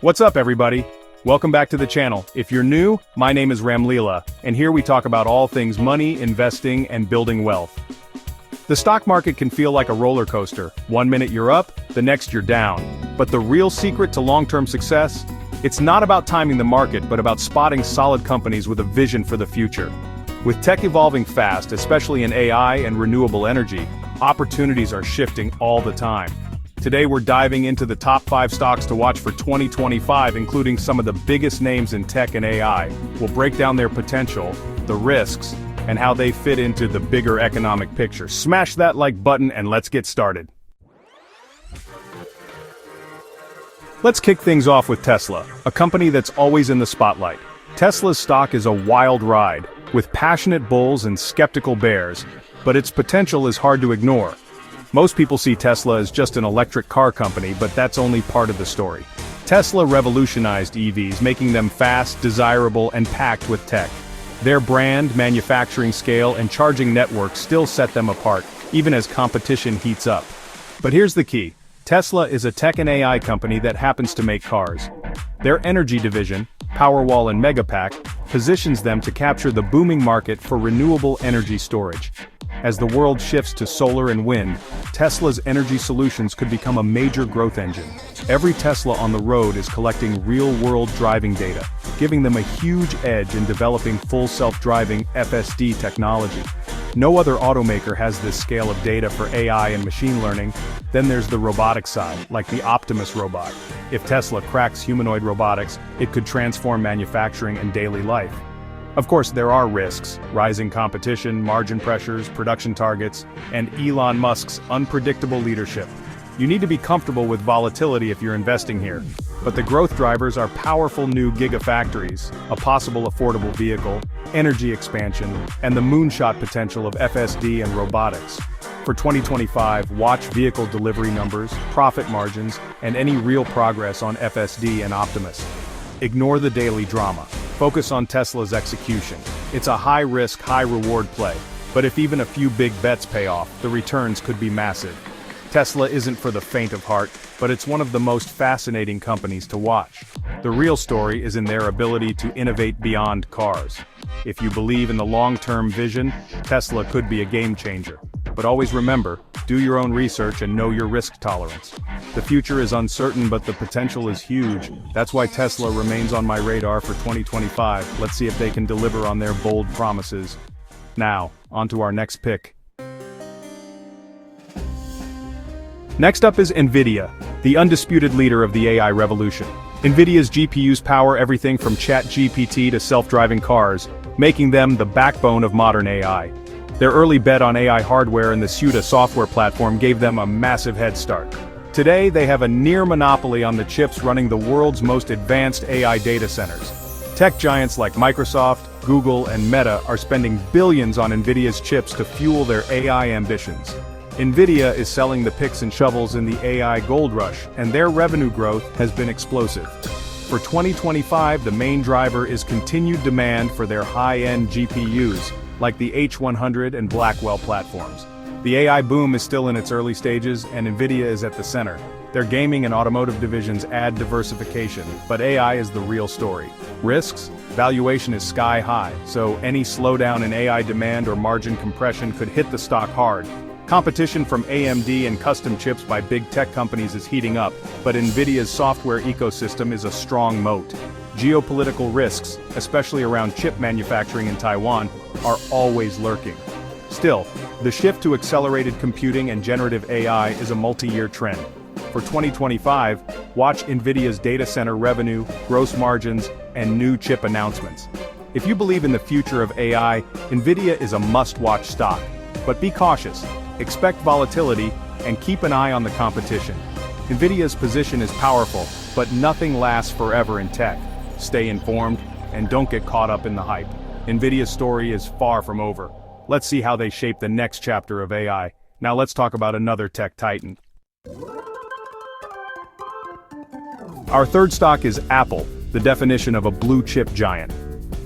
What's up, everybody? Welcome back to the channel. If you're new, my name is Ramleela, and here we talk about all things money, investing, and building wealth. The stock market can feel like a roller coaster. One minute you're up, the next you're down. But the real secret to long-term success? It's not about timing the market, but about spotting solid companies with a vision for the future. With tech evolving fast, especially in AI and renewable energy, opportunities are shifting all the time. Today we're diving into the top 5 stocks to watch for 2025, including some of the biggest names in tech and AI. We'll break down their potential, the risks, and how they fit into the bigger economic picture. Smash that like button and let's get started. Let's kick things off with Tesla, a company that's always in the spotlight. Tesla's stock is a wild ride, with passionate bulls and skeptical bears, but its potential is hard to ignore. Most people see Tesla as just an electric car company, but that's only part of the story. Tesla revolutionized EVs, making them fast, desirable, and packed with tech. Their brand, manufacturing scale, and charging network still set them apart, even as competition heats up. But here's the key. Tesla is a tech and AI company that happens to make cars. Their energy division, Powerwall and Megapack, positions them to capture the booming market for renewable energy storage. As the world shifts to solar and wind, Tesla's energy solutions could become a major growth engine. Every Tesla on the road is collecting real-world driving data, giving them a huge edge in developing full self-driving FSD technology. No other automaker has this scale of data for AI and machine learning. Then there's the robotics side, like the Optimus robot. If Tesla cracks humanoid robotics, it could transform manufacturing and daily life. Of course, there are risks: rising competition, margin pressures, production targets, and Elon Musk's unpredictable leadership. You need to be comfortable with volatility if you're investing here. But the growth drivers are powerful new gigafactories, a possible affordable vehicle, energy expansion, and the moonshot potential of FSD and robotics. For 2025, watch vehicle delivery numbers, profit margins, and any real progress on FSD and Optimus. Ignore the daily drama. Focus on Tesla's execution. It's a high-risk, high-reward play, but if even a few big bets pay off, the returns could be massive. Tesla isn't for the faint of heart, but it's one of the most fascinating companies to watch. The real story is in their ability to innovate beyond cars. If you believe in the long-term vision, Tesla could be a game-changer. But always remember, do your own research and know your risk tolerance. The future is uncertain, but the potential is huge. That's why Tesla remains on my radar for 2025. Let's see if they can deliver on their bold promises. Now, on to our next pick. Next up is Nvidia, the undisputed leader of the AI revolution. Nvidia's GPUs power everything from ChatGPT to self-driving cars, making them the backbone of modern AI. Their early bet on AI hardware and the CUDA software platform gave them a massive head start. Today, they have a near monopoly on the chips running the world's most advanced AI data centers. Tech giants like Microsoft, Google, and Meta are spending billions on Nvidia's chips to fuel their AI ambitions. Nvidia is selling the picks and shovels in the AI gold rush, and their revenue growth has been explosive. For 2025, the main driver is continued demand for their high-end GPUs, like the H100 and Blackwell platforms. The AI boom is still in its early stages, and Nvidia is at the center. Their gaming and automotive divisions add diversification, but AI is the real story. Risks? Valuation is sky high, so any slowdown in AI demand or margin compression could hit the stock hard. Competition from AMD and custom chips by big tech companies is heating up, but Nvidia's software ecosystem is a strong moat. Geopolitical risks, especially around chip manufacturing in Taiwan, are always lurking. Still, the shift to accelerated computing and generative AI is a multi-year trend. For 2025, watch Nvidia's data center revenue, gross margins, and new chip announcements. If you believe in the future of AI, Nvidia is a must-watch stock. But be cautious, expect volatility, and keep an eye on the competition. Nvidia's position is powerful, but nothing lasts forever in tech. Stay informed, and don't get caught up in the hype. Nvidia's story is far from over. Let's see how they shape the next chapter of AI. Now let's talk about another tech titan. Our third stock is Apple, the definition of a blue-chip giant.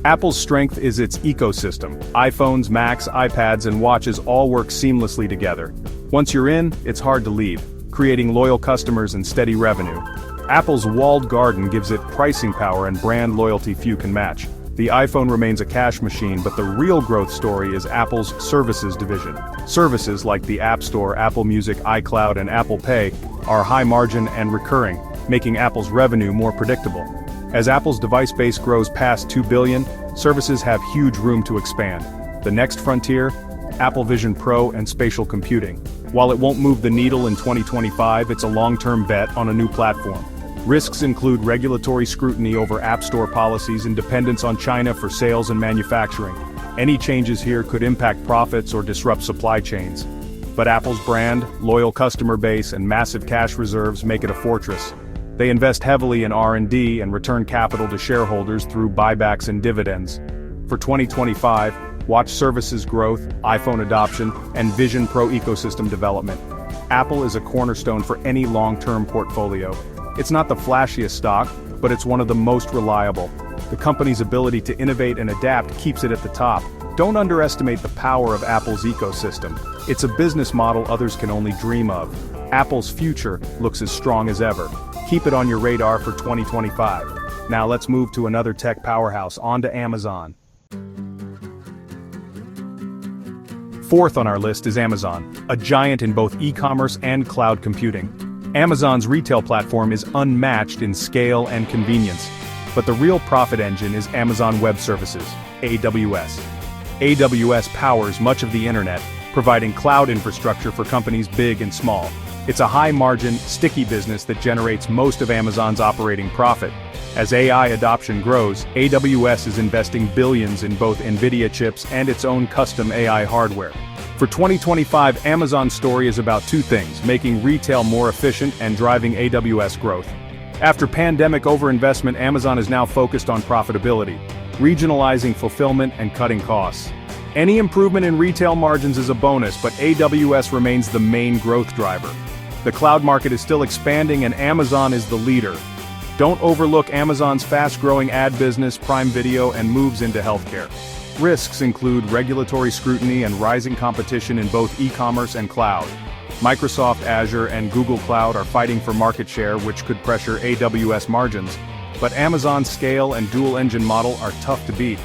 Apple's strength is its ecosystem. iPhones, Macs, iPads, and watches all work seamlessly together. Once you're in, it's hard to leave, creating loyal customers and steady revenue. Apple's walled garden gives it pricing power and brand loyalty few can match. The iPhone remains a cash machine, but the real growth story is Apple's services division. Services like the App Store, Apple Music, iCloud, and Apple Pay are high margin and recurring, making Apple's revenue more predictable. As Apple's device base grows past 2 billion, services have huge room to expand. The next frontier? Apple Vision Pro and spatial computing. While it won't move the needle in 2025, it's a long-term bet on a new platform. Risks include regulatory scrutiny over App Store policies and dependence on China for sales and manufacturing. Any changes here could impact profits or disrupt supply chains. But Apple's brand, loyal customer base, and massive cash reserves make it a fortress. They invest heavily in R&D and return capital to shareholders through buybacks and dividends. For 2025, watch services growth, iPhone adoption, and Vision Pro ecosystem development. Apple is a cornerstone for any long-term portfolio. It's not the flashiest stock, but it's one of the most reliable. The company's ability to innovate and adapt keeps it at the top. Don't underestimate the power of Apple's ecosystem. It's a business model others can only dream of. Apple's future looks as strong as ever. Keep it on your radar for 2025. Now let's move to another tech powerhouse, onto Amazon. Fourth on our list is Amazon, a giant in both e-commerce and cloud computing. Amazon's retail platform is unmatched in scale and convenience. But the real profit engine is Amazon Web Services, AWS. AWS powers much of the internet, providing cloud infrastructure for companies big and small. It's a high-margin, sticky business that generates most of Amazon's operating profit. As AI adoption grows, AWS is investing billions in both Nvidia chips and its own custom AI hardware. For 2025, Amazon's story is about two things: making retail more efficient and driving AWS growth. After pandemic overinvestment, Amazon is now focused on profitability, regionalizing fulfillment and cutting costs. Any improvement in retail margins is a bonus, but AWS remains the main growth driver. The cloud market is still expanding and Amazon is the leader. Don't overlook Amazon's fast-growing ad business, Prime Video, and moves into healthcare. Risks include regulatory scrutiny and rising competition in both e-commerce and cloud. Microsoft Azure and Google Cloud are fighting for market share, which could pressure AWS margins. But Amazon's scale and dual-engine model are tough to beat.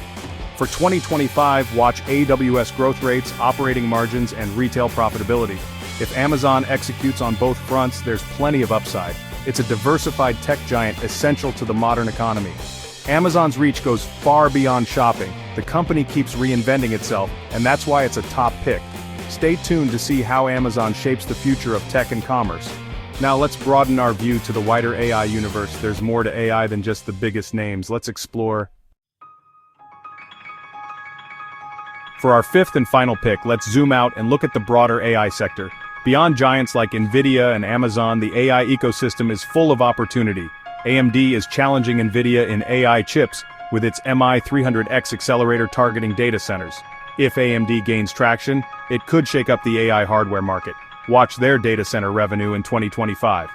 For 2025, watch AWS growth rates, operating margins, and retail profitability. If Amazon executes on both fronts, there's plenty of upside. It's a diversified tech giant essential to the modern economy. Amazon's reach goes far beyond shopping. The company keeps reinventing itself, and that's why it's a top pick. Stay tuned to see how Amazon shapes the future of tech and commerce. Now let's broaden our view to the wider AI universe. There's more to AI than just the biggest names. Let's explore. For our fifth and final pick, let's zoom out and look at the broader AI sector. Beyond giants like Nvidia and Amazon, the AI ecosystem is full of opportunity. AMD is challenging Nvidia in AI chips with its MI300X accelerator targeting data centers. If AMD gains traction, it could shake up the AI hardware market. Watch their data center revenue in 2025.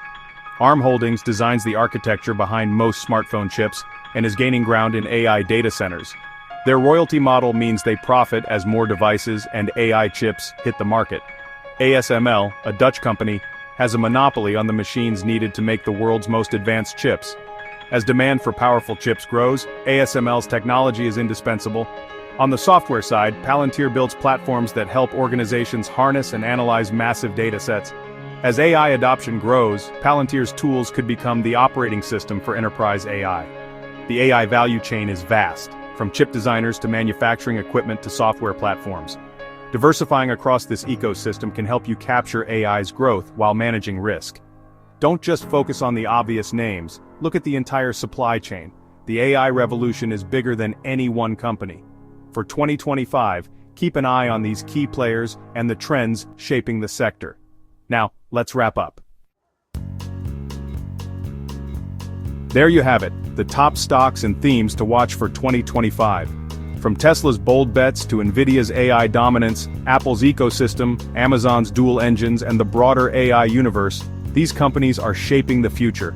ARM Holdings designs the architecture behind most smartphone chips and is gaining ground in AI data centers. Their royalty model means they profit as more devices and AI chips hit the market. ASML, a Dutch company, has a monopoly on the machines needed to make the world's most advanced chips. As demand for powerful chips grows, ASML's technology is indispensable. On the software side, Palantir builds platforms that help organizations harness and analyze massive datasets. As AI adoption grows, Palantir's tools could become the operating system for enterprise AI. The AI value chain is vast, from chip designers to manufacturing equipment to software platforms. Diversifying across this ecosystem can help you capture AI's growth while managing risk. Don't just focus on the obvious names, look at the entire supply chain. The AI revolution is bigger than any one company. For 2025, keep an eye on these key players and the trends shaping the sector. Now, let's wrap up. There you have it, the top stocks and themes to watch for 2025. From Tesla's bold bets to Nvidia's AI dominance, Apple's ecosystem, Amazon's dual engines, and the broader AI universe, these companies are shaping the future.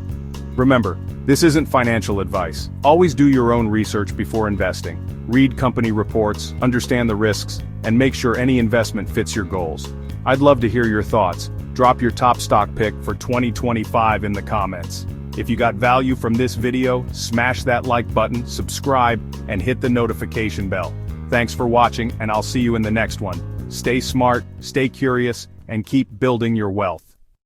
Remember, this isn't financial advice. Always do your own research before investing. Read company reports, understand the risks, and make sure any investment fits your goals. I'd love to hear your thoughts. Drop your top stock pick for 2025 in the comments. If you got value from this video, smash that like button, subscribe, and hit the notification bell. Thanks for watching, and I'll see you in the next one. Stay smart, stay curious, and keep building your wealth.